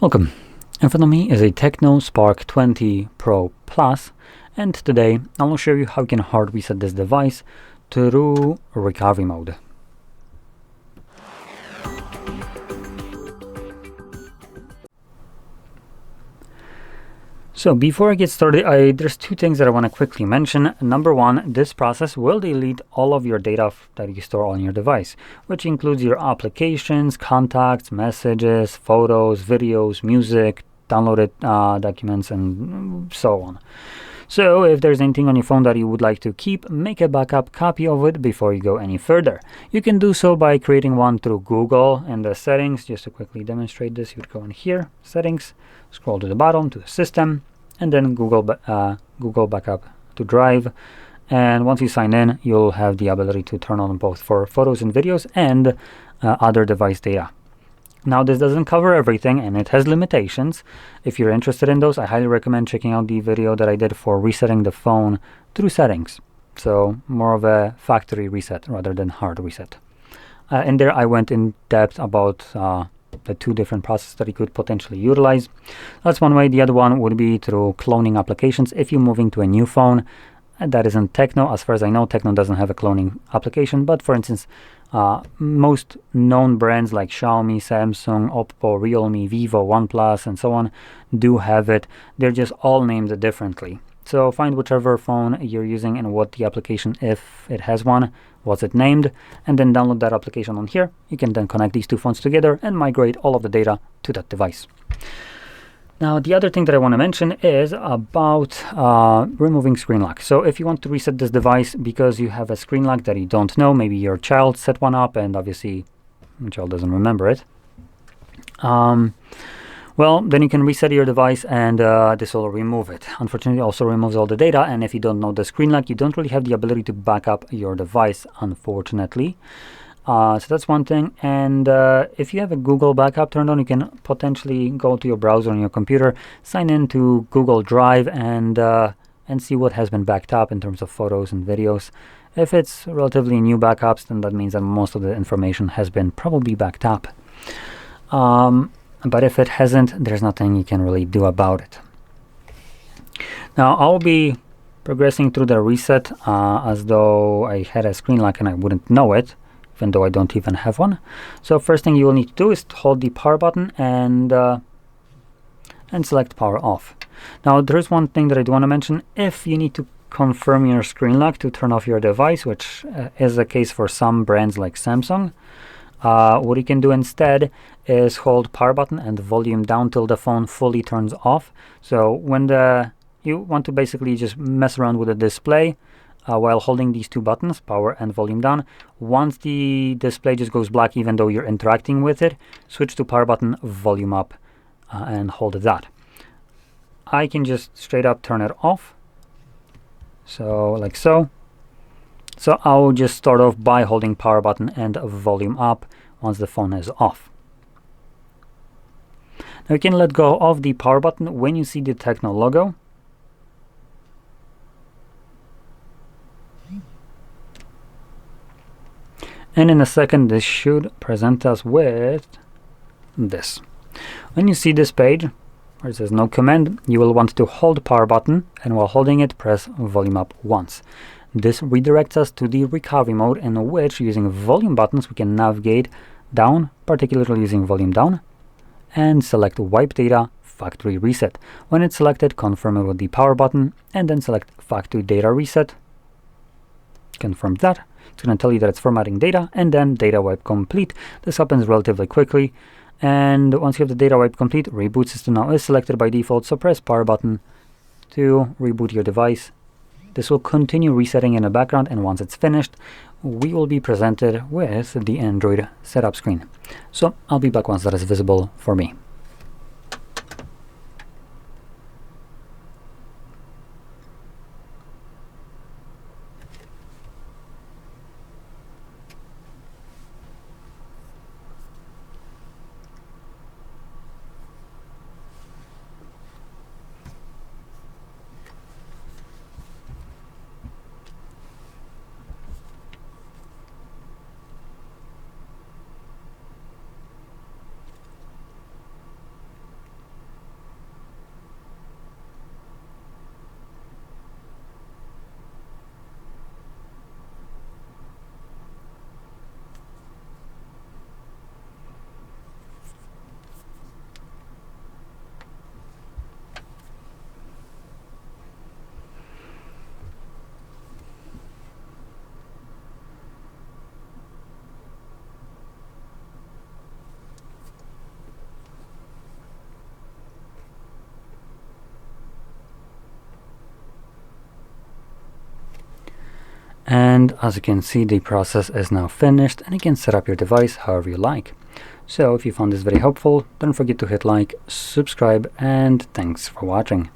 Welcome. In front of me is a TECNO Spark 20 Pro Plus, and today I will show you how you can hard reset this device through recovery mode. So before I get started, there's two things that I want to quickly mention. Number one, this process will delete all of your data that you store on your device, which includes your applications, contacts, messages, photos, videos, music, downloaded documents, and so on. So if there's anything on your phone that you would like to keep, make a backup copy of it before you go any further. You can do so by creating one through Google in the settings. Just to quickly demonstrate this, you would go in here, settings, scroll to the bottom to the system, and then Google Backup to Drive. And once you sign in, you'll have the ability to turn on both for photos and videos and other device data. Now, this doesn't cover everything, and it has limitations. If you're interested in those, I highly recommend checking out the video that I did for resetting the phone through settings. So more of a factory reset rather than hard reset. In there, I went in depth about the two different processes that you could potentially utilize. That's one way. The other one would be through cloning applications. If you're moving to a new phone, that isn't TECNO. As far as I know, TECNO doesn't have a cloning application. But for instance, most known brands like Xiaomi, Samsung, Oppo, Realme, Vivo, OnePlus, and so on do have it. They're just all named differently. So find whichever phone you're using and what the application, if it has one, what's it named, and then download that application on here. You can then connect these two phones together and migrate all of the data to that device. Now, the other thing that I want to mention is about removing screen lock. So if you want to reset this device because you have a screen lock that you don't know, maybe your child set one up and obviously your child doesn't remember it, well, then you can reset your device and this will remove it. Unfortunately, it also removes all the data, and if you don't know the screen lock, you don't really have the ability to back up your device, unfortunately. So that's one thing. And if you have a Google backup turned on, you can potentially go to your browser on your computer, sign in to Google Drive, and see what has been backed up in terms of photos and videos. If it's relatively new backups, then that means that most of the information has been probably backed up. But if it hasn't, there's nothing you can really do about it. Now, I'll be progressing through the reset as though I had a screen lock and I wouldn't know it, even though I don't even have one. So first thing you will need to do is hold the power button and select power off. Now, there's one thing that I do want to mention. If you need to confirm your screen lock to turn off your device, which is the case for some brands like Samsung, what you can do instead is hold power button and volume down till the phone fully turns off. So when you want to basically just mess around with the display while holding these two buttons, power and volume down. Once the display just goes black, even though you're interacting with it, switch to power button, volume up, and hold that. I can just straight up turn it off. So like so. So I'll just start off by holding power button and volume up once the phone is off. Now you can let go of the power button when you see the TECNO logo. And in a second, this should present us with this. When you see this page where it says no command, you will want to hold power button, and while holding it, press volume up once. This redirects us to the recovery mode, in which using volume buttons we can navigate down, particularly using volume down, and select wipe data factory reset. When it's selected, confirm it with the power button and then select factory data reset. Confirm that. It's going to tell you that it's formatting data, and then data wipe complete. This happens relatively quickly, and once you have the data wipe complete, reboot system now is selected by default, so press power button to reboot your device. This will continue resetting in the background, and once it's finished, we will be presented with the Android setup screen. So I'll be back once that is visible for me. And as you can see, the process is now finished, and you can set up your device however you like. So if you found this very helpful, don't forget to hit like, subscribe, and thanks for watching.